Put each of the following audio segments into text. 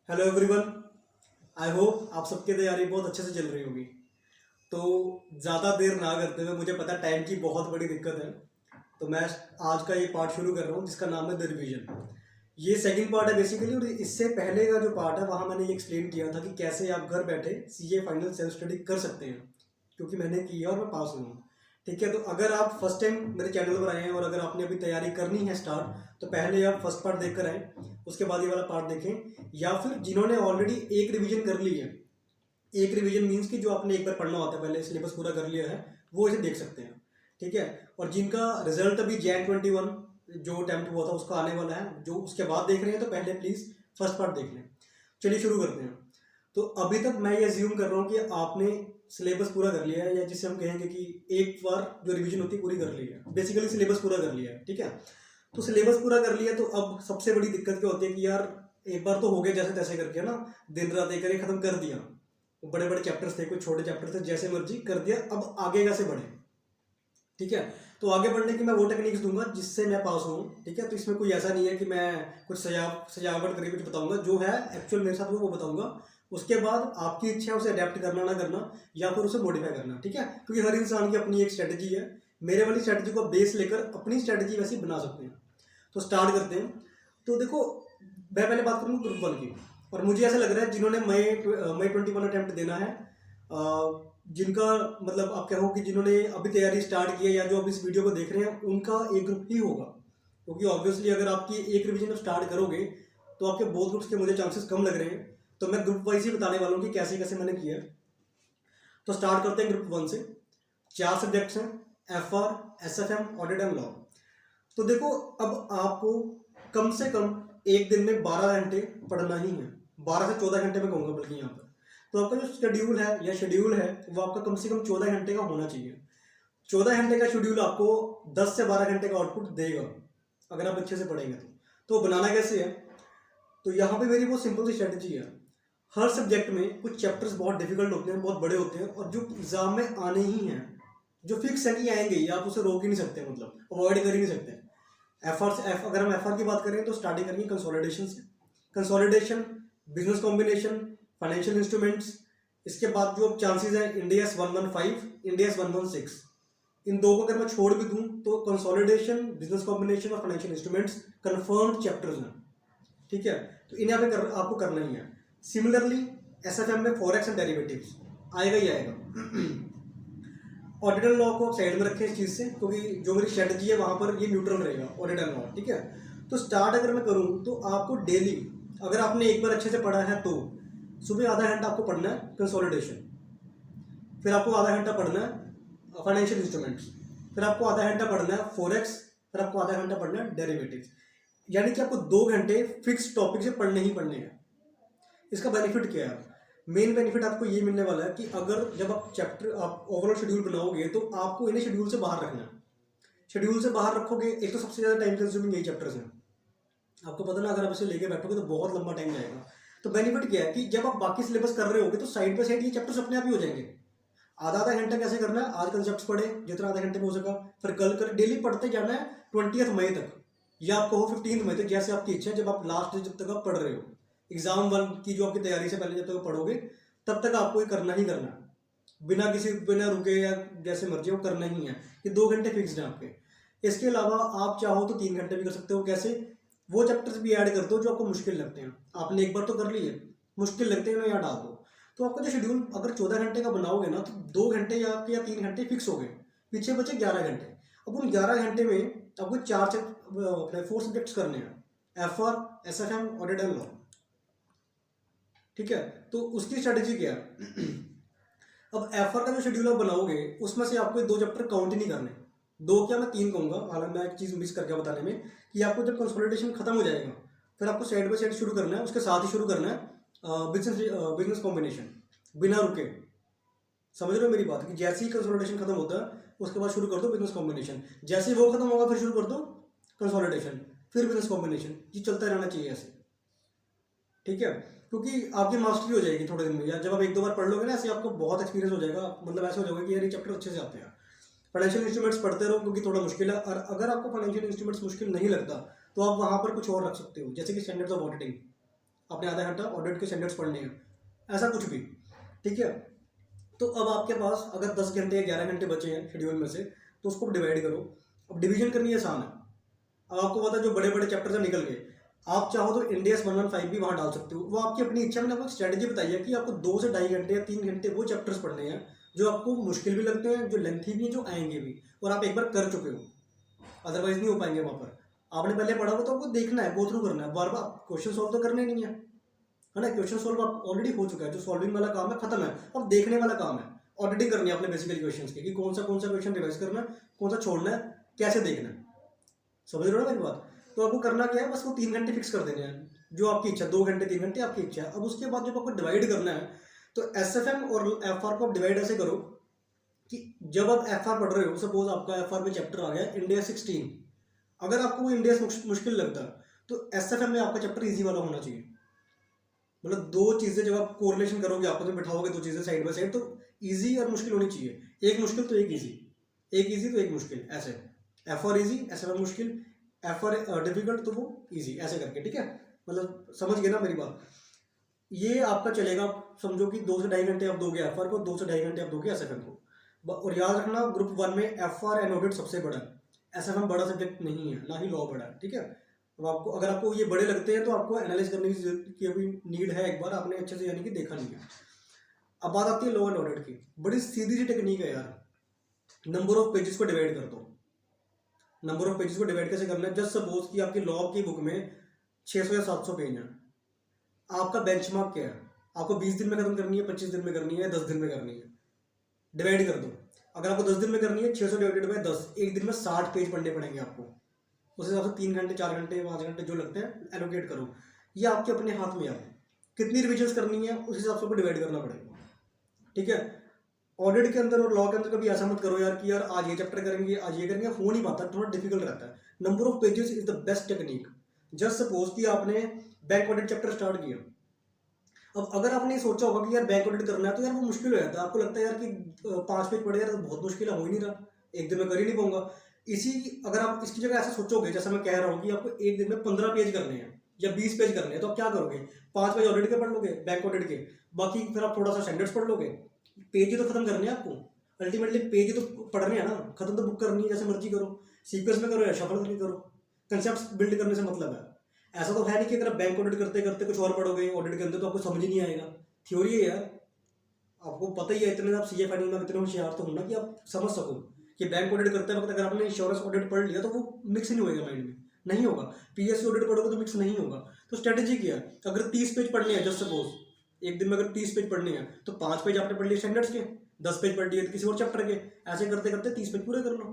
Hello everyone. I hope आप सबकी तैयारी बहुत अच्छे से चल रही होगी। तो ज़्यादा देर ना करते हुए, मुझे पता टाइम की बहुत बड़ी दिक्कत है, तो मैं आज का ये पार्ट शुरू कर रहा हूँ जिसका नाम है द रिवीजन। ये सेकंड पार्ट है बेसिकली, और इससे पहले का जो पार्ट है वहाँ मैंने ये एक्सप्लेन किया था कि कैसे आप घर बैठे सीए फाइनल सेल्फ स्टडी कर सकते हैं, क्योंकि मैंने की है और मैं पास हुआ हूँ। ठीक है, तो अगर आप फर्स्ट टाइम मेरे चैनल पर आए हैं और अगर आपने अभी तैयारी करनी है स्टार्ट, तो पहले आप फर्स्ट पार्ट देख कर आए, उसके बाद ये वाला पार्ट देखें। या फिर जिन्होंने ऑलरेडी एक रिवीजन कर ली है, एक रिवीजन मीन्स कि जो आपने एक बार पढ़ना होता है, पहले सिलेबस पूरा कर लिया है, वो इसे देख सकते हैं। ठीक है, और जिनका रिजल्ट अभी Jan 21 जो अटेम्प्ट हुआ था उसका आने वाला है, जो उसके बाद देख रहे हैं, तो पहले प्लीज़ फर्स्ट पार्ट देख लें। चलिए शुरू करते हैं। तो अभी तक मैं ये अज्यूम कर रहा हूँ कि आपने सिलेबस पूरा कर लिया है, या जिसे हम कहेंगे कि एक बार जो रिवीजन होती है पूरी कर ली है, बेसिकली सिलेबस पूरा कर लिया है। ठीक है, तो सिलेबस पूरा कर लिया, तो अब सबसे बड़ी दिक्कत क्या होती है कि यार एक बार तो हो गया जैसे तैसे करके ना, दिन रात एक करके खत्म कर दिया। बड़े बड़े चैप्टर्स थे, कुछ छोटे चैप्टर थे, जैसे मर्जी कर दिया, अब आगे कैसे बढ़े। ठीक है, तो आगे बढ़ने की मैं वो टेक्निक्स दूंगा जिससे मैं पास हूँ। ठीक है, तो इसमें कोई ऐसा नहीं है कि मैं कुछ सजावट करके कुछ बताऊंगा, जो है एक्चुअल मेरे साथ वो बताऊंगा। उसके बाद आपकी इच्छा है उसे अडेप्ट करना ना करना, या फिर उसे मॉडिफाई करना। ठीक है, क्योंकि हर इंसान की अपनी एक स्ट्रेटजी है। मेरे वाली स्ट्रेटजी को बेस लेकर अपनी स्ट्रेटजी वैसी बना सकते हैं। तो स्टार्ट करते हैं। तो देखो, मैं पहले बात करूँगा ग्रुप 1 की, और मुझे ऐसा लग रहा है जिन्होंने मई 21 अटैम्प्ट देना है, जिनका मतलब आप कहो कि जिन्होंने अभी तैयारी स्टार्ट की है, या जो अभी इस वीडियो को देख रहे हैं, उनका एक ग्रुप ही होगा। क्योंकि ऑब्वियसली अगर आपकी एक रिवीजन आप स्टार्ट करोगे, तो आपके बोथ ग्रुप्स के मुझे चांसेस कम लग रहे हैं। तो मैं ग्रुप वाइज ही बताने वाला हूँ कि कैसे कैसे मैंने किया है। तो स्टार्ट करते हैं ग्रुप 1 से। 4 सब्जेक्ट्स हैं, FR, SFM, audit and law. तो देखो, अब आपको कम से कम एक दिन में 12 घंटे पढ़ना ही है। 12 से 14 घंटे में कहूँगा बल्कि यहाँ पर। तो आपका जो शेड्यूल है वो आपका कम से कम 14 घंटे का होना चाहिए। 14 घंटे का शेड्यूल आपको 10 से 12 घंटे का आउटपुट देगा, अगर आप अच्छे से पढ़ेंगे तो बनाना कैसे है? तो यहाँ पे मेरी वो सिंपल सी स्ट्रेटजी है। हर सब्जेक्ट में कुछ चैप्टर्स बहुत डिफिकल्ट होते हैं, बहुत बड़े होते हैं, और जो एग्जाम में आने ही हैं, जो फिक्स है कि आएंगे, या आप उसे रोक ही नहीं सकते, मतलब अवॉइड कर ही नहीं सकते। अगर हम FR की बात करें तो स्टार्टिंग करेंगे कंसोलिडेशन से। Consolidation, business combination, financial instruments. इसके बाद जो चांसेस है इंडिया 115, इंडिया 116, इन दो को अगर मैं छोड़ भी दूं तो कंसोलिडेशन, बिजनेस कॉम्बिनेशन और फाइनेंशियल इंस्ट्रूमेंट्स कंफर्म्ड चैप्टर्स हैं। ठीक है, तो इन्हें आपको करना ही है। सिमिलरली SFM में फॉरेक्स एंड डेरिवेटिव्स आएगा ही आएगा। ऑडिट एंड लॉ को साइड में रखें इस चीज़ से, क्योंकि जो मेरी स्ट्रेटजी है वहाँ पर ये न्यूट्रल रहेगा, ऑडिट एंड लॉ। ठीक है, तो स्टार्ट अगर मैं करूँ तो आपको डेली, अगर आपने एक बार अच्छे से पढ़ा है तो सुबह आधा घंटा आपको पढ़ना है कंसोलिडेशन, फिर आपको आधा घंटा पढ़ना है फाइनेंशियल इंस्ट्रूमेंट्स, फिर आपको आधा घंटा पढ़ना है फॉरेक्स, फिर आपको आधा घंटा पढ़ना है डेरिवेटिव्स। यानी कि आपको 2 घंटे फिक्स टॉपिक से पढ़ने ही पढ़ने हैं। इसका बेनिफिट क्या है? मेन बेनिफिट आपको ये मिलने वाला है कि अगर जब आप ओवरऑल शेड्यूल बनाओगे, तो आपको इन्हें शेड्यूल से बाहर रखना है। शेड्यूल से बाहर रखोगे, एक तो सबसे ज़्यादा टाइम कंज्यूमिंग यही चैप्टर्स हैं। आपको पता ना, अगर आप इसे लेके बैठोगे तो बहुत लंबा टाइम जाएगा। तो बेनिफिट क्या है कि जब आप बाकी सिलेबस कर रहे होगे, तो साइड बाय साइड ये चैप्टर्स अपने आप ही हो जाएंगे। आधा आधा घंटा कैसे करना है, आज कंसेप्ट पढ़े जितना आधा घंटे में हो सका, फिर कल कर, डेली पढ़ते जाना है 20 मई तक, या आपको हो 15 मई तक, जैसे आपकी इच्छा है। जब आप लास्ट, जब तक आप पढ़ रहे हो एग्जाम 1 की, जो आपकी तैयारी से पहले जब तक पढ़ोगे, तब तक आपको ये करना ही करना है, बिना रुके या जैसे मर्जी वो करना ही है। ये 2 घंटे फिक्स्ड हैं आपके। इसके अलावा आप चाहो तो 3 घंटे भी कर सकते हो। कैसे? वो चैप्टर्स भी ऐड कर दो जो आपको मुश्किल लगते हैं। आपने एक बार तो कर लिए, मुश्किल लगते हैं ना, यहाँ डाल दो। तो आपका जो शेड्यूल अगर 14 घंटे का बनाओगे ना, तो 2 घंटे या आपके या 3 घंटे फिक्स हो गए, पीछे बचे 11 घंटे। अब उन 11 घंटे में आपको 4 सब्जेक्ट्स करने हैं, FR, SFM, audit and law. ठीक है, तो उसकी स्ट्रेटेजी क्या है? अब FR का जो शेड्यूल आप बनाओगे, उसमें से आपको 2 चैप्टर काउंट ही नहीं करने। 2 क्या, मैं 3 कहूँगा। हालांकि मैं एक चीज़ मिस करके बताने में, कि आपको जब कंसोलिडेशन खत्म हो जाएगा, फिर आपको साइड बाय साइड शुरू करना है, उसके साथ ही शुरू करना है बिजनेस कॉम्बिनेशन, बिना रुके। समझ रहे हो मेरी बात? कि जैसे ही कंसोलिडेशन खत्म होता है, उसके बाद शुरू कर दो बिजनेस कॉम्बिनेशन। जैसे ही वो खत्म होगा, फिर शुरू कर दो कंसोलिडेशन, फिर बिजनेस कॉम्बिनेशन। ये चलता रहना चाहिए ऐसे। ठीक है, क्योंकि आपकी मास्टरी हो जाएगी थोड़े दिन में, या जब आप 1-2 बार पढ़ लोगे ना, ऐसे आपको बहुत एक्सपीरियंस हो जाएगा। मतलब ऐसा हो जाएगा कि यार ये चैप्टर अच्छे से आते हैं। फाइनेंशियल इंस्ट्रूमेंट्स पढ़ते रहो, क्योंकि थोड़ा मुश्किल है। और अगर आपको फाइनेंशियल इंस्ट्रूमेंट्स मुश्किल नहीं लगता, तो आप वहाँ पर कुछ और रख सकते हो, जैसे कि स्टैंडर्ड्स ऑफ ऑडिटिंग। आपने आधा घंटा ऑडिट के स्टैंडर्ड्स पढ़ने हैं, ऐसा कुछ भी, ठीक है। तो अब आपके पास अगर 10 घंटे या 11 घंटे बचे हैं शेड्यूल में से, तो उसको डिवाइड करो। अब डिवीजन करनी आसान है। अब आपको पता है जो बड़े बड़े चैप्टर्स निकल गए, आप चाहो तो इंडियस 115 भी वहाँ डाल सकते हो, वो आपकी अपनी इच्छा। मैंने आपको स्ट्रैटेजी बताई है कि आपको 2 से ढाई घंटे या 3 घंटे वो चैप्टर्स पढ़ने हैं जो आपको मुश्किल भी लगते हैं, जो लेंथी भी हैं, जो आएंगे भी, और आप एक बार कर चुके हो, अदरवाइज नहीं हो पाएंगे वहाँ पर। आपने पहले पढ़ा हो तो आपको देखना है, गो थ्रू करना है, बार बार क्वेश्चन सॉल्व तो करने नहीं है, है ना। क्वेश्चन सॉल्व आप ऑलरेडी हो चुका है, जो सॉल्विंग वाला काम है खत्म है, अब देखने वाला काम है, ऑडिटिंग करनी है आपने बेसिकली क्वेश्चंस की, कि कौन सा क्वेश्चन रिवाइज करना है, कौन सा छोड़ना है, कैसे देखना है। समझ रहे हो ना मेरी बात। तो आपको करना क्या है, बस वो 3 घंटे फिक्स कर देने हैं, जो आपकी इच्छा, 2 घंटे 3 घंटे आपकी इच्छा है। अब उसके बाद जब आपको डिवाइड करना है, तो एसएफएम और एफआर को आप डिवाइड ऐसे करो कि जब आप एफआर पढ़ रहे हो, सपोज आपका एफआर में चैप्टर आ गया इंडिया 16, अगर आपको वो इंडिया मुश्किल लगता है तो एसएफएम में आपका चैप्टर इजी वाला होना चाहिए। मतलब दो चीज़ें जब आप कोरिलेशन करोगे, आपस में बिठाओगे दो चीज़ें साइड बाय साइड, तो इजी और मुश्किल होनी चाहिए, एक मुश्किल तो एक इजी, एक इजी तो एक मुश्किल, ऐसे एफआर इजी, एसएफएम मुश्किल, एफआर डिफिकल्ट तो वो इजी, ऐसे करके, ठीक है। मतलब समझ गए ना मेरी बात। ये आपका चलेगा, समझो कि 2 से ढाई घंटे आप दोगे एफआर को, 2 से ढाई घंटे आप दोगे एसएफएम को। और याद रखना ग्रुप 1 में एफआर एंड ऑडिट सबसे बड़ा है, एसएफएम बड़ा सब्जेक्ट नहीं है, ना ही लॉ बड़ा है, ठीक है। अब आपको, अगर आपको ये बड़े लगते हैं तो आपको एनालाइज करने की अभी नीड है, एक बार आपने अच्छे से यानी कि देखा नहीं है। अब बात आती है लॉ एंड ऑडिट की, बड़ी सीधी सी टेक्निक है यार, नंबर ऑफ पेजेस को डिवाइड कर दो। नंबर ऑफ पेजेस को डिवाइड कैसे करना है, जस्ट सपोज कि आपकी लॉ की बुक में 600 या 700 पेज है, आपका बेंचमार्क क्या है, आपको 20 दिन में खत्म करनी है, 25 दिन में करनी है, 10 दिन में करनी है, डिवाइड कर दो। अगर आपको 10 दिन में करनी है, 600 डिवाइडेड बाय 10, एक दिन में 60 पेज पढ़ने पड़ेंगे आपको। उस हिसाब से 3 घंटे 4 घंटे 5 घंटे जो लगते हैं एलोकेट करो। ये आपके अपने हाथ में है, कितनी रिविजन्स करनी है उस हिसाब से आपको डिवाइड करना पड़ेगा, ठीक है। ऑडिट के अंदर और लॉ के अंदर कभी ऐसा मत करो यार कि यार आज ये चैप्टर करेंगे, आज ये करेंगे, हो नहीं पाता, थोड़ा डिफिकल्ट रहता है। Number of pages is the best technique. Just suppose कि आपने बैंक ऑडिट चैप्टर स्टार्ट किया, अब अगर आपने सोचा होगा कि यार बैंक ऑडिट करना है, तो यार वो मुश्किल हो जाता है, आपको लगता है यार कि 5 पेज पढ़े यार तो बहुत मुश्किल है, हो ही नहीं रहा, एक दिन में कर ही नहीं पाऊंगा। अगर आप इसकी जगह ऐसा सोचोगे, जैसा मैं कह रहा हूँ कि आपको एक दिन में 15 पेज करने हैं या 20 पेज करने हैं, तो आप क्या करोगे, 5 पेज ऑडिट के पढ़ लोगे, बैंक ऑडिट के, बाकी फिर आप थोड़ा सा स्टैंडर्ड्स पढ़ लोगे। पेज ही तो खत्म करने हैं आपको, अल्टीमेटली पेज ही तो पढ़ने हैं ना, खत्म तो बुक करनी है, जैसे मर्जी करो, सीक्वेंस में करो या शफल में करो, कंसेप्ट बिल्ड करने से मतलब है। ऐसा तो है नहीं कि अगर बैंक ऑडिट करते करते कुछ और पढ़ोगे ऑडिट के अंदर तो आपको समझ ही नहीं आएगा, थ्योरी है यार, आपको पता ही है, इतने आप सीए फाइनल में इतने होशियार तो होना कि आप समझ सको कि बैंक ऑडिट करते वक्त अगर आपने इंश्योरेंस ऑडिट पढ़ लिया तो वो मिक्स नहीं होएगा माइंड में, नहीं होगा। पीएससी ऑडिट पढ़ोगे तो मिक्स नहीं होगा। तो स्ट्रेटेजी क्या है, अगर 30 पेज पढ़ने हैं, जस्ट सपोज एक दिन में अगर 30 पेज पढ़ने हैं, तो 5 पेज आपने पढ़ लिए स्टैंडर्ड्स के, 10 पेज पढ़ लिए किसी और चैप्टर के, ऐसे करते करते 30 पेज पूरे कर लो,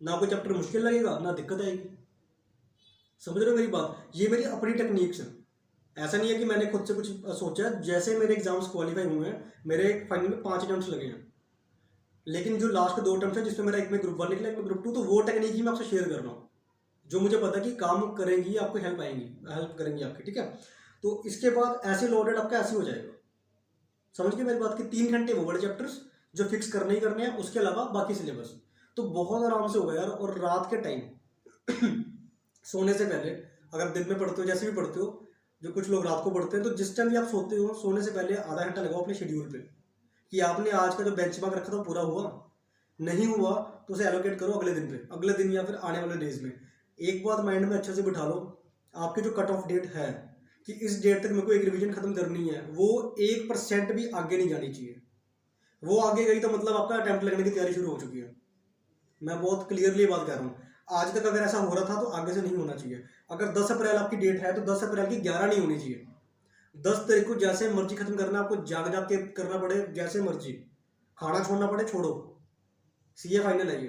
ना कोई चैप्टर मुश्किल लगेगा ना दिक्कत आएगी। समझ रहे हो मेरी बात, ये मेरी अपनी टेक्निक्स है, ऐसा नहीं है कि मैंने खुद से कुछ सोचा है। जैसे मेरे एग्जाम्स क्वालिफाई हुए हैं, मेरे फाइनल में 5 अटेम्प्ट्स लगे हैं, लेकिन जो लास्ट के 2 अटेम्प्ट्स हैं जिसमें मेरा एक में ग्रुप 1 निकला, एक में ग्रुप 2, तो वो टेक्निक ही मैं आपसे शेयर कर रहा हूँ, जो मुझे पता है कि काम करेंगी, आपको हेल्प करेंगी आपकी, ठीक है। तो इसके बाद ऐसे लोडेड आपका ऐसे हो जाएगा, समझ गए मेरी बात की। 3 घंटे वो बड़े चैप्टर्स जो फिक्स करने ही करने हैं, उसके अलावा बाकी सिलेबस तो बहुत आराम से होगा यार। और रात के टाइम सोने से पहले, अगर दिन में पढ़ते हो जैसे भी पढ़ते हो, जो कुछ लोग रात को पढ़ते हैं, तो जिस टाइम भी आप सोते हो, सोने से पहले आधा घंटा लगाओ अपने शेड्यूल पे, कि आपने आज का जो बेंचमार्क रखा था पूरा हुआ, नहीं हुआ तो उसे एलोकेट करो अगले दिन पे, अगले दिन या फिर आने वाले डेज में। एक बात माइंड में अच्छे से बिठा लो, आपकी जो कट ऑफ डेट है कि इस डेट तक मेरे को एक रिवीजन खत्म करनी है, वो 1% भी आगे नहीं जानी चाहिए। वो आगे गई तो मतलब आपका अटेम्प्ट लगने की तैयारी शुरू हो चुकी है। मैं बहुत क्लियरली बात कर रहा हूँ, आज तक अगर ऐसा हो रहा था तो आगे से नहीं होना चाहिए। अगर 10 अप्रैल आपकी डेट है तो 10 अप्रैल की 11 नहीं होनी चाहिए। 10 तारीख को जैसे मर्जी खत्म करना, आपको जाग जाग के करना पड़े, जैसे मर्जी खाना छोड़ना पड़े छोड़ो, सीए फाइनल है ये,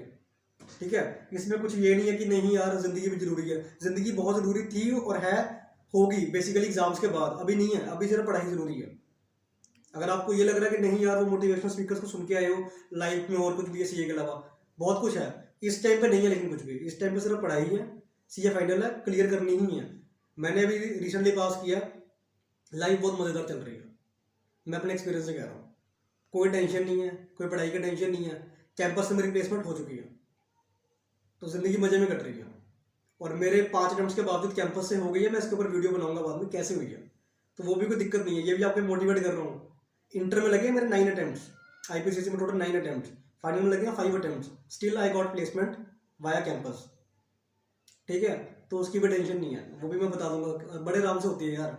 ठीक है। इसमें कुछ ये नहीं है कि नहीं यार जिंदगी भी जरूरी है, जिंदगी बहुत जरूरी थी और है, होगी बेसिकली एग्जाम्स के बाद, अभी नहीं है, अभी सिर्फ पढ़ाई जरूरी है। अगर आपको ये लग रहा है कि नहीं यार वो मोटिवेशनल स्पीकर्स को सुन के आए हो, लाइफ में और कुछ भी है सीए के अलावा, बहुत कुछ है, इस टाइम पे नहीं है, लेकिन कुछ भी इस टाइम पे सिर्फ पढ़ाई है, सीए फाइनल है, क्लियर करनी ही है। मैंने अभी रिसेंटली पास किया, लाइफ बहुत मज़ेदार चल रही है, मैं अपने एक्सपीरियंस से कह रहा हूँ, कोई टेंशन नहीं है, कोई पढ़ाई का टेंशन नहीं है, कैंपस से मेरी प्लेसमेंट हो चुकी है, तो ज़िंदगी मज़े में कट रही है। और मेरे 5 अटेम्प्ट्स के बावजूद कैंपस से हो गई है, मैं इसके ऊपर वीडियो बनाऊंगा बाद में कैसे हुई है, तो वो भी कोई दिक्कत नहीं है, ये भी आपको मोटिवेट कर रहा हूँ। इंटर में लगे मेरे 9 अटैम्प्ट्स, IPCC में टोटल 9 अटैम्प्ट्स, फाइनल में लगे 5 attempts, still I got placement via campus. ठीक है, तो उसकी भी टेंशन नहीं है, वो भी मैं बता दूंगा, बड़े आराम से होती है यार,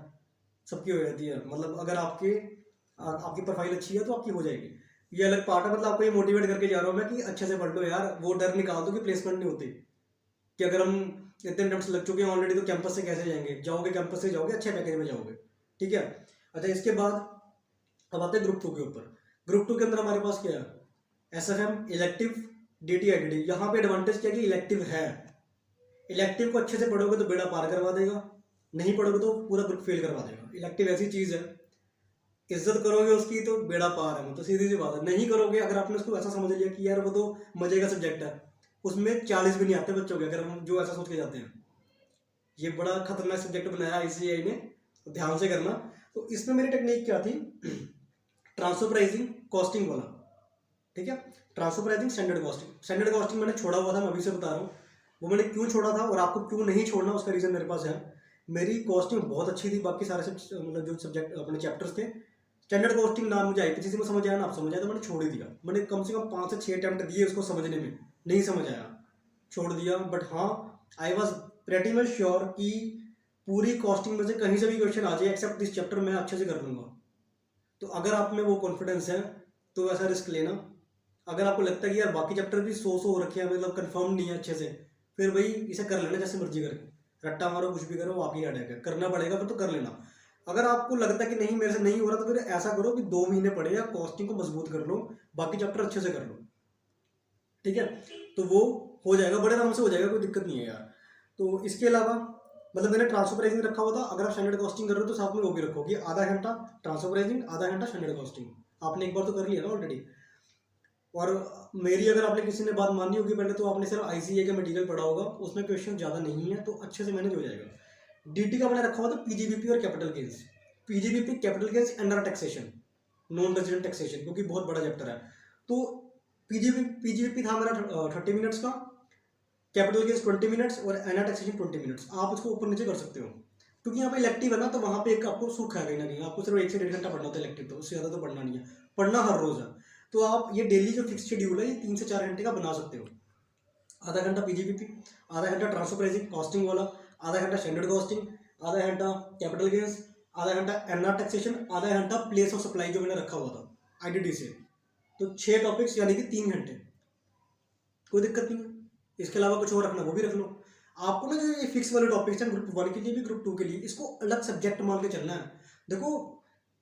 सबकी हो जाती है। मतलब अगर आपकी प्रोफाइल अच्छी है तो आपकी हो जाएगी। ये अलग पार्ट है, मतलब आपको ये मोटिवेट करके जा रहा हूँ मैं कि अच्छे से पढ़ लो यार, वो डर निकाल दो कि प्लेसमेंट नहीं होती, कि अगर हम इतने अटेम्प्ट्स लग चुके हैं ऑलरेडी तो कैंपस से कैसे जाएंगे, जाओगे कैंपस से जाओगे, अच्छे पैकेज में जाओगे। ठीक है, अच्छा इसके बाद अब आते हैं ग्रुप 2 के ऊपर। ग्रुप 2 के अंदर हमारे पास क्या है, SFM, इलेक्टिव, DT, IDD। यहाँ पे एडवांटेज क्या है कि इलेक्टिव है, इलेक्टिव को अच्छे से पढ़ोगे तो बेड़ा पार करवा देगा, नहीं पढ़ोगे तो पूरा ग्रुप फेल करवा देगा। इलेक्टिव ऐसी चीज़ है, इज्जत करोगे उसकी तो बेड़ा पार है, मतलब सीधी सी बात है। नहीं करोगे, अगर आपने उसको ऐसा समझ लिया कि यार वो तो मजे का सब्जेक्ट है, उसमें 40 भी नहीं आते बच्चों के, अगर हम जो ऐसा सोच के जाते हैं। ये बड़ा खतरनाक सब्जेक्ट बनाया ICAI ने, तो ध्यान से करना। तो इसमें मेरी टेक्निक क्या थी, ट्रांसफर प्राइसिंग, कॉस्टिंग वाला। ठीक है, transfer pricing, standard costing. Standard costing मैंने छोड़ा हुआ था, मैं अभी से बता रहा हूँ वो मैंने क्यों छोड़ा था और आपको क्यों नहीं छोड़ना, उसका रीज़न मेरे पास है। मेरी कॉस्टिंग बहुत अच्छी थी, बाकी सारे मतलब जो सब्जेक्ट अपने चैप्टर्स थे। स्टैंडर्ड कॉस्टिंग ना मुझे IPCC में समझ आया ना आप समझ आया, तो मैंने छोड़ ही दिया। मैंने कम से कम 5 से 6 अटैम्प्ट दिए उसको समझने में, नहीं समझ आया, छोड़ दिया। बट हाँ, I was pretty much sure कि पूरी कॉस्टिंग में से कहीं से भी क्वेश्चन आ जाए एक्सेप्ट दिस चैप्टर, मैं अच्छे से कर लूँगा। तो अगर आप में वो कॉन्फिडेंस है तो वैसा रिस्क लेना। अगर आपको लगता है कि यार बाकी चैप्टर भी 100 हो रखे हैं, मतलब कंफर्म नहीं है अच्छे से, फिर भाई इसे कर लेना जैसे मर्जी करके, रट्टा मारो कुछ भी करो, आपकी हेडेक है, करना पड़ेगा फिर तो कर लेना। अगर आपको लगता है कि नहीं मेरे से नहीं हो रहा, तो फिर ऐसा करो कि 2 महीने पढ़े या कॉस्टिंग को मजबूत कर लो, बाकी चैप्टर अच्छे से कर लो। ठीक है, तो वो हो जाएगा, बड़े आराम से हो जाएगा, कोई दिक्कत नहीं है यार। तो इसके अलावा मतलब मैंने ट्रांसफर प्राइसिंग रखा हुआ था। अगर आप स्टैंडर्ड कॉस्टिंग कर रहे हो तो साथ में वो भी रखो कि आधा घंटा ट्रांसफर प्राइसिंग, आधा घंटा स्टैंडर्ड कॉस्टिंग। आपने एक बार तो कर लिया ना ऑलरेडी। और मेरी अगर आपने किसी ने बात मानी होगी पहले, तो आपने सिर्फ ICAI का मटेरियल पढ़ा होगा, उसमें क्वेश्चन ज़्यादा नहीं है, तो अच्छे से मैनेज हो जाएगा। DT का मैंने रखा हुआ था PGBP और capital gains. PGBP capital gains under taxation, non resident taxation, क्योंकि बहुत बड़ा चैप्टर है। तो PGBP था मेरा 30 मिनट्स का, कैपिटल गेन्स 20 मिनट्स और एना टैक्सेशन 20 मिनट्स। आप इसको ऊपर नीचे कर सकते हो, क्योंकि यहाँ पे इलेक्टिव है ना, तो वहाँ पे एक आपको सुख है कहीं ना कहीं, आपको सिर्फ 1 से 1.5 घंटा पढ़ना होता है इलेक्टिव, तो उससे ज़्यादा तो पढ़ना नहीं है, पढ़ना हर रोज़ है। तो आप ये डेली जो फिक्स शेड्यूल है ये 3 से 4 घंटे का बना सकते हो। आधा घंटा PGBP, आधा घंटा ट्रांसफर प्राइसिंग कॉस्टिंग वाला, आधा घंटा स्टैंडर्ड कॉस्टिंग, आधा घंटा कैपिटल गेन्स, आधा घंटा एना टैक्सेशन, आधा घंटा प्लेस ऑफ सप्लाई जो मैंने रखा हुआ था IDD से। तो 6 टॉपिक्स यानी कि 3 घंटे, कोई दिक्कत नहीं है। इसके अलावा कुछ और रखना वो भी रख लो। आपको ना जो ये फिक्स वाले टॉपिक्स हैं ग्रुप 1 के लिए भी ग्रुप 2 के लिए, इसको अलग सब्जेक्ट मान के चलना है। देखो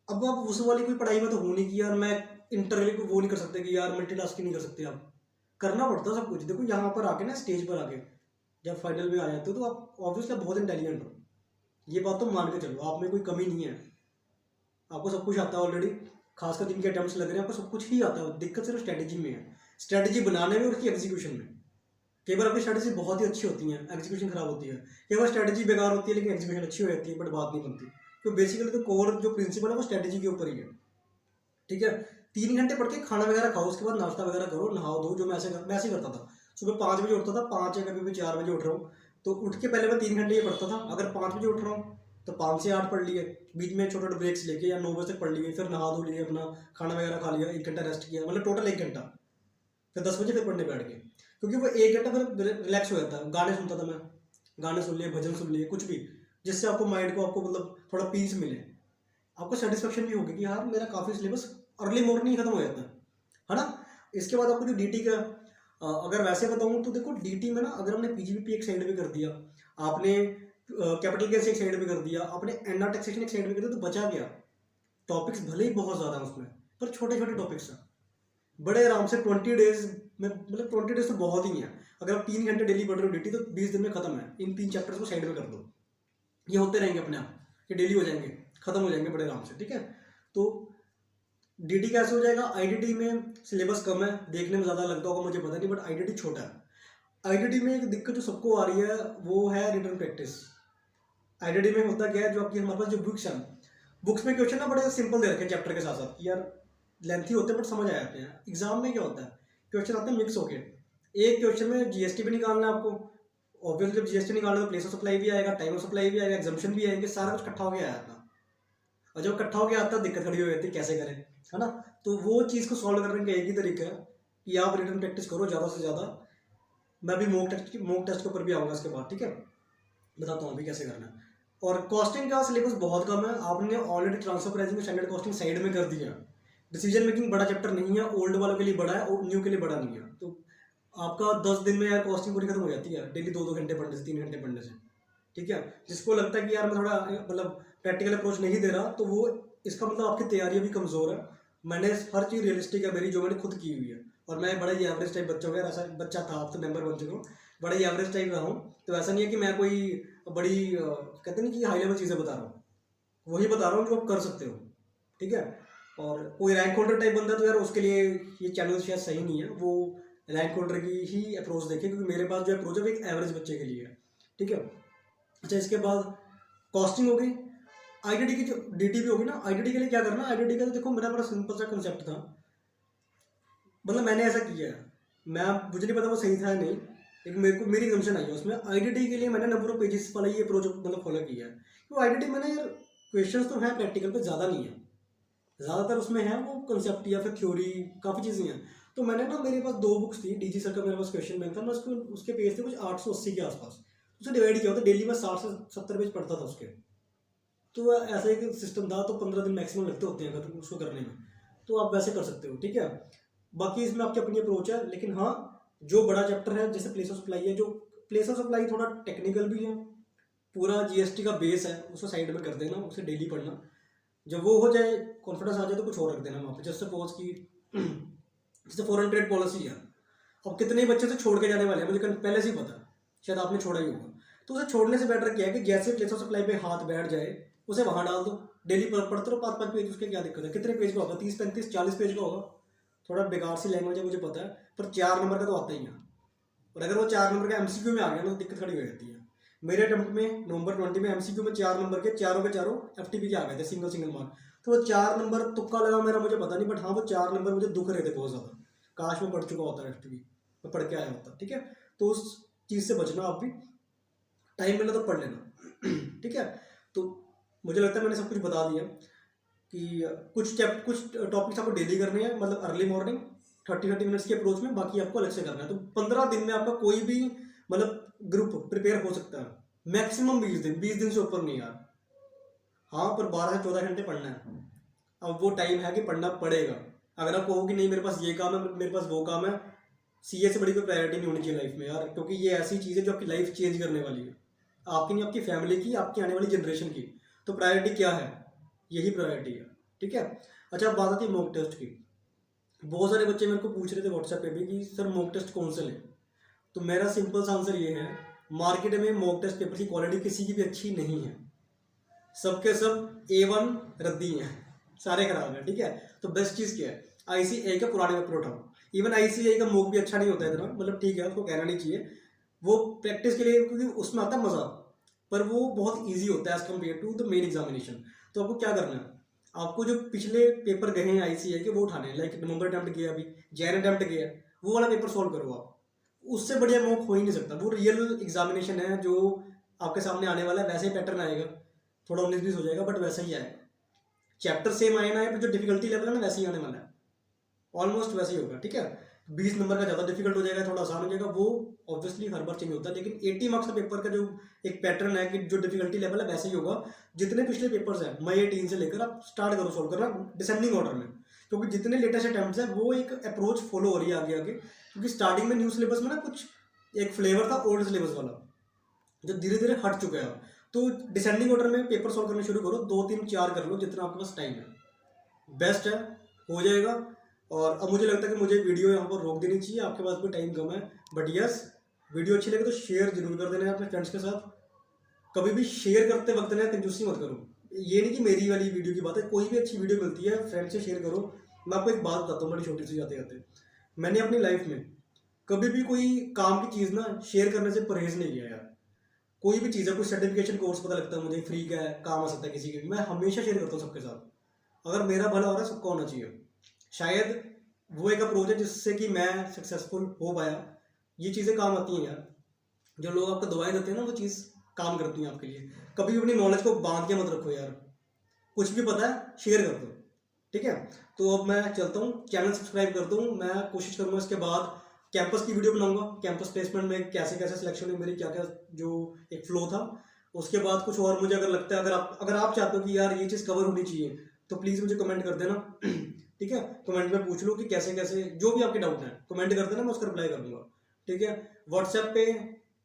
अब आप उस वाली कोई पढ़ाई में तो हो नहीं कि यार मैं इंटरव्यू को वो नहीं कर सकते कि यार मल्टीटास्किंग नहीं कर सकते, आप करना पड़ता सब कुछ। देखो यहाँ पर आके ना, स्टेज पर आके जब फाइनल में आ जाते हो तो आप ऑब्वियसली बहुत इंटेलिजेंट हो, ये बात तो मान के चलो, आप में कोई कमी नहीं है, आपको सब कुछ आता है ऑलरेडी। खासकर जिनके अटेम्प्ट्स लग रहे हैं आपको सब कुछ ही आता है, दिक्कत सिर्फ स्ट्रेटेजी में है, स्ट्रेटेजी बनाने में और उसकी एग्जीक्यूशन में। कई बार अपनी स्ट्रेटेजी बहुत ही अच्छी होती है, एग्जीक्यूशन खराब होती है। कई बार स्ट्रेटेजी बेकार होती है लेकिन एग्जीक्यूशन अच्छी हो जाती है, बट बात नहीं बनती। तो बेसिकली तो कोर जो प्रिंसिपल है वो स्ट्रेटेजी के ऊपर ही है। ठीक है, 3 घंटे पढ़ के खाना वगैरह खाओ, उसके बाद नाश्ता वगैरह करो, नहाओ धो, जो मैं ऐसे करता था। सुबह 5 बजे उठता था, 5 या कभी भी 4 बजे उठ रहा हूँ, तो उठ के पहले मैं 3 घंटे ये पढ़ता था। अगर 5 बजे उठ रहा हूँ तो 5 से 8 पढ़ लिए, बीच में छोटे छोटे ब्रेक्स लेके, या 9 बजे तक पढ़ लिए, फिर नहा धो लिए, अपना खाना वगैरह खा लिया, 1 घंटा रेस्ट किया, मतलब टोटल 1 घंटा। फिर 10 बजे फिर पढ़ने बैठ गए, क्योंकि वो 1 घंटा फिर रिलैक्स हो जाता है। गाने सुनता था मैं, गाने सुन लिए, भजन सुन लिए, कुछ भी, जिससे आपको माइंड को आपको मतलब थोड़ा पीस मिले, आपको सेटिस्फेक्शन भी होगी कि यार मेरा काफ़ी सिलेबस अर्ली मॉर्निंग खत्म हो जाता है ना। इसके बाद आपको जो DT का अगर वैसे बताऊँ तो देखो, DT में ना अगर हमने PGBP एक साइड में कर दिया, आपने कैपिटल गेन्स एक साइड में कर दिया, आपने एना टैक्सेशन एक साइड में कर दिया, तो बचा गया टॉपिक्स भले ही बहुत ज़्यादा है उसमें, पर छोटे छोटे टॉपिक्स हैं, बड़े आराम से 20 डेज में, मतलब 20 डेज तो बहुत ही है। अगर आप 3 घंटे डेली पढ़ रहे हो DT, तो 20 दिन में खत्म है। इन 3 चैप्टर्स को साइड में कर दो, ये होते रहेंगे अपने आप, ये डेली हो जाएंगे, खत्म हो जाएंगे बड़े आराम से। ठीक है, तो DT कैसे हो जाएगा, IDD में सिलेबस कम है, देखने में ज़्यादा लगता होगा मुझे पता नहीं, बट IDD छोटा है। IDD में एक दिक्कत जो सबको आ रही है वो है रिटन प्रैक्टिस। IDD में होता क्या है, जो आपकी हमारे पास जो बुक्स हैं, बुक्स में क्वेश्चन ना बड़े सिंपल दे रखे हैं चैप्टर के साथ साथ, कि यार लेंथी होते हैं बट समझ आ जाते हैं। एग्जाम में क्या होता है, क्वेश्चन आते हैं मिक्स होके, एक क्वेश्चन में GST भी निकालना है आपको, ऑब्वियसली जब GST निकालना तो प्लेस ऑफ सप्लाई भी आएगा, टाइम ऑफ सप्लाई भी आएगा, एग्जाम्पशन भी आएंगे, सारा कुछ इकट्ठा होकर आया था। और जब इकट्ठा होकर आता है दिक्कत खड़ी हो जाती है, कैसे करें, है ना। तो वो चीज़ को सॉल्व करने का एक ही तरीका है कि आप रिटन प्रैक्टिस करो ज़्यादा से ज़्यादा। मैं भी मॉक टेस्ट के ऊपर भी आऊँगा इसके बाद, ठीक है, बताता हूँ अभी कैसे करना है। और कॉस्टिंग का सिलेबस बहुत कम है, आपने ऑलरेडी ट्रांसफर प्राइसिंग और स्टैंडर्ड कॉस्टिंग साइड में कर दिया। डिसीजन मेकिंग बड़ा चैप्टर नहीं है, ओल्ड वालों के लिए बड़ा है और न्यू के लिए बड़ा नहीं है। तो आपका 10 दिन में यार कॉस्टिंग पूरी खत्म हो जाती है, डेली 2-2 घंटे पढ़ने से, 3 घंटे पढ़ने से, ठीक है। जिसको लगता है कि यार मैं थोड़ा मतलब प्रैक्टिकल अप्रोच नहीं दे रहा, तो वो इसका मतलब आपकी तैयारी भी कमज़ोर है। मैंने हर चीज़ रियलिस्टिक है मेरी, जो मैंने खुद की हुई है, और मैं बड़ा ही एवरेज टाइप बच्चा हो गया, ऐसा बच्चा था, अब तो मेंबर बन चुका हूँ, बड़ा ही एवरेज टाइप रहा हूँ। तो ऐसा नहीं है कि मैं कोई बड़ी कहते नहीं कि हाई लेवल चीज़ें बता रहा हूँ, वही बता रहा हूँ जो आप कर सकते हो, ठीक है। और कोई रैंक होल्डर टाइप बंदा तो यार उसके लिए ये चैनल शायद सही नहीं है, वो रैंक होल्डर की ही अप्रोच देखे, क्योंकि मेरे पास जो अप्रोच है वो एक एवरेज बच्चे के लिए है, ठीक है। अच्छा, इसके बाद कॉस्टिंग हो गई। आईडीडी की जो डीटी भी होगी ना, आईडीडी के लिए क्या करना, आईडीडी का तो देखो मेरा बड़ा सिंपल सा कंसेप्ट था, मतलब मैंने ऐसा किया है, मुझे नहीं पता वो सही था या नहीं, लेकिन मेरे को मेरी एग्जाम्पशन आई है उसमें। आईडीडी के लिए मैंने नंबर ऑफ पेजेस वाला ये अप्रोच मतलब फॉलो किया है। तो आईडीडी मैंने यार क्वेश्चंस तो हैं प्रैक्टिकल पे, ज़्यादा नहीं है, ज़्यादातर उसमें है वो कंसेप्ट या फिर थ्योरी, काफ़ी चीज़ें हैं। तो मैंने ना, मेरे पास 2 बुक्स थी, डीजी सर का मेरे पास क्वेश्चन बैंक था, मैं उसके पेज थे कुछ 880 के आसपास, उसे डिवाइड किया होता, डेली में 60 से 70 पेज पढ़ता था उसके। तो ऐसा एक सिस्टम था, तो 15 दिन मैक्सिमम लगते होते हैं अगर उसको करने में, तो आप वैसे कर सकते हो, ठीक है। बाकी इसमें आपकी अपनी अप्रोच है, लेकिन हाँ, जो बड़ा चैप्टर है जैसे प्लेस ऑफ सप्लाई है, जो प्लेस ऑफ सप्लाई थोड़ा टेक्निकल भी है, पूरा जीएसटी का बेस है, उसको साइड में कर देना, उसे डेली पढ़ना। जब वो हो जाए, कॉन्फिडेंस आ जाए, तो कुछ और रख देना वहाँ पे। जैसे सपोज की जैसे फॉरेन ट्रेड पॉलिसी है, अब कितने बच्चे तो छोड़ के जाने वाले हैं, मुझे पहले से ही पता है, शायद आपने छोड़ा ही होगा। तो उसे छोड़ने से बेटर क्या है कि जैसे प्लेस ऑफ सप्लाई पे हाथ बैठ जाए, उसे वहाँ डाल दो, डेली पढ़ते रहो 5-5 पेज, उसके क्या दिक्कत है। कितने पेज का होगा, 30-35-40 पेज का होगा, थोड़ा बेकार सी लैंग्वेज है मुझे पता है, पर 4 नंबर का तो आता ही है। और अगर वो 4 नंबर का एमसीक्यू में आ गया ना, तो दिक्कत खड़ी हो जाती है। मेरे अटेम्प्ट में नवंबर 20 में एमसीक्यू में 4 नंबर के चारों एफटीपी के आ गए थे, सिंगल मार्क। तो वो 4 नंबर तुक्का लगा मेरा, मुझे पता नहीं, बट हाँ वो 4 नंबर मुझे दुख रहे थे बहुत ज़्यादा, काश में पढ़ चुका होता एफटीपी, मैं पढ़ के आया होता, ठीक है। तो उस चीज़ से बचना, आप भी टाइम मिला तो पढ़ लेना ठीक है। तो मुझे लगता है मैंने सब कुछ बता दिया कि कुछ टॉपिक्स आपको डेली करने हैं, मतलब अर्ली मॉर्निंग 30-30 मिनट्स की अप्रोच में, बाकी आपको अलग से करना है। तो 15 दिन में आपका कोई भी मतलब ग्रुप प्रिपेयर हो सकता है, मैक्सिमम 20 दिन से ऊपर नहीं यार। हाँ, पर 12 से 14 घंटे पढ़ना है। अब वो टाइम है कि पढ़ना पड़ेगा। अगर आप कहो कि नहीं मेरे पास ये काम है, मेरे पास वो काम है, सीए से बड़ी कोई प्रायोरिटी नहीं होनी चाहिए लाइफ में यार, क्योंकि ये ऐसी चीज़ है जो आपकी लाइफ चेंज करने वाली है, आपकी नहीं, आपकी फैमिली की, आपकी आने वाली जनरेशन की। तो प्रायोरिटी क्या है, यही प्रायोरिटी है, ठीक है। अच्छा, अब बात आती है मॉक टेस्ट की। बहुत सारे बच्चे मेरे को पूछ रहे थे व्हाट्सएप पे भी कि सर मॉक टेस्ट कौन से लें। तो मेरा सिंपल सा आंसर ये है, मार्केट में मॉक टेस्ट पेपर की क्वालिटी किसी की भी अच्छी नहीं है, सबके सब A1 रद्दी हैं, सारे खराब हैं, ठीक है। तो बेस्ट चीज़ क्या है, ICAI का पुराने पेपर उठाओ। इवन ICAI का मॉक भी अच्छा नहीं होता है इतना, मतलब ठीक है, उसको कहना नहीं चाहिए, वो प्रैक्टिस के लिए, क्योंकि उसमें आता है मज़ा, पर वो बहुत ईजी होता है as compare to the main examination. तो आपको क्या करना है, आपको जो पिछले पेपर गए हैं ICAI के वो उठाने हैं, लाइक नवंबर अटैम्प्ट किया, अभी जैन अटैम्प्ट किया, वो वाला पेपर सॉल्व करो आप, उससे बढ़िया मॉक हो ही नहीं सकता। वो रियल एग्जामिनेशन है जो आपके सामने आने वाला है, वैसे ही पैटर्न आएगा, थोड़ा 19-20 हो जाएगा, बट वैसा ही आएगा। चैप्टर सेम आए ना, जो डिफिकल्टी लेवल है ना वैसे ही आने वाला है, ऑलमोस्ट वैसे ही होगा, ठीक है। 20 नंबर का ज़्यादा डिफिकल्ट हो जाएगा, थोड़ा आसान हो जाएगा, वो ऑब्वियसली हर बार चेंज होता है। लेकिन 80 मार्क्स का पेपर का जो एक पैटर्न है कि जो डिफिकल्टी लेवल है वैसे ही होगा। जितने पिछले पेपर्स हैं मई 18 से लेकर आप स्टार्ट करो सॉल्व करना डिसेंडिंग ऑर्डर में, क्योंकि जितने लेटेस्ट अटैम्प्ट्स हैं वो एक अप्रोच फॉलो हो रही है आगे आगे। क्योंकि स्टार्टिंग में न्यू सिलेबस में ना कुछ एक फ्लेवर था ओल्ड सिलेबस वाला, जो धीरे धीरे हट चुका है। तो डिसेंडिंग ऑर्डर में पेपर सॉल्व करना शुरू करो, 2-3-4 कर लो जितना आपके पास टाइम है, बेस्ट है, हो जाएगा। और अब मुझे लगता है कि मुझे वीडियो यहाँ पर रोक देनी चाहिए, आपके पास भी टाइम कम है, बट यस, वीडियो अच्छी लगे तो शेयर जरूर कर देना अपने फ्रेंड्स के साथ। कभी भी शेयर करते वक्त ना कंजूसी मत करो, ये नहीं कि मेरी वाली वीडियो की बात है, कोई भी अच्छी वीडियो मिलती है फ्रेंड से शेयर करो। मैं आपको एक बात बताता हूँ बड़ी छोटी सी जाते जाते, मैंने अपनी लाइफ में कभी भी कोई काम की चीज़ ना शेयर करने से परहेज नहीं किया यार। कोई भी चीज़ है, कोई सर्टिफिकेशन कोर्स पता लगता है मुझे फ्री का है, काम आ सकता है किसी के, मैं हमेशा शेयर करता हूँ सबके साथ। अगर मेरा भला हो रहा है सबको होना चाहिए, शायद वो एक अप्रोच है जिससे कि मैं सक्सेसफुल हो पाया। ये चीज़ें काम आती हैं यार, जो लोग आपको दवाएं देते हैं ना वो चीज़ काम करती हैं आपके लिए। कभी भी अपनी नॉलेज को बांध के मत रखो यार, कुछ भी पता है शेयर कर दो, ठीक है। तो अब मैं चलता हूँ, चैनल सब्सक्राइब कर दूँ। मैं कोशिश करूँगा इसके बाद कैंपस की वीडियो बनाऊंगा, कैंपस प्लेसमेंट में कैसे कैसे सिलेक्शन हुई मेरी, क्या क्या जो एक फ्लो था। उसके बाद कुछ और मुझे अगर लगता है, अगर आप चाहते हो कि यार ये चीज़ कवर होनी चाहिए, तो प्लीज़ मुझे कमेंट कर देना ठीक है। कमेंट में पूछ लो कि कैसे कैसे, जो भी आपके डाउट हैं कमेंट कर देना, मैं उसका रिप्लाई कर दूंगा, ठीक है। व्हाट्सएप पे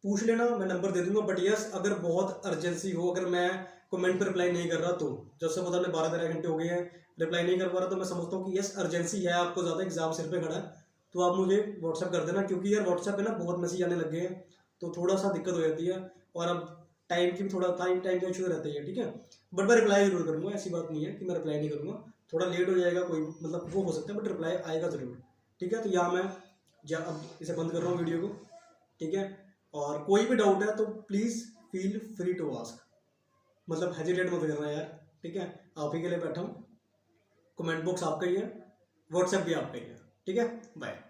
पूछ लेना, मैं नंबर दे दूंगा। बट यस, अगर बहुत अर्जेंसी हो, अगर मैं कमेंट पर रिप्लाई नहीं कर रहा, तो जैसे पता नहीं 12-13 घंटे हो गए हैं रिप्लाई नहीं कर पा रहा, तो मैं समझता हूँ कि यस अर्जेंसी है, आपको ज़्यादा एग्जाम सिर पे खड़ा है, तो आप मुझे व्हाट्सएप कर देना। क्योंकि यार व्हाट्सएप पे ना बहुत मैसेज आने लग गए हैं, तो थोड़ा सा दिक्कत हो जाती है। और अब टाइम की भी थोड़ा टाइम का इशू रहता है, ठीक है। बट मैं रिप्लाई जरूर करूँगा, ऐसी बात नहीं है कि मैं रिप्लाई नहीं करूँगा। थोड़ा लेट हो जाएगा, कोई मतलब वो हो सकता है, बट रिप्लाई आएगा ज़रूर, ठीक है। तो यहाँ मैं अब इसे बंद कर रहा हूँ वीडियो को, ठीक है। और कोई भी डाउट है तो please feel free to ask, मतलब हेजिटेट मत करना यार, ठीक है। आप ही के लिए बैठा हूँ, कमेंट बॉक्स आपका ही है, व्हाट्सएप भी आपका ही है, ठीक है। बाय।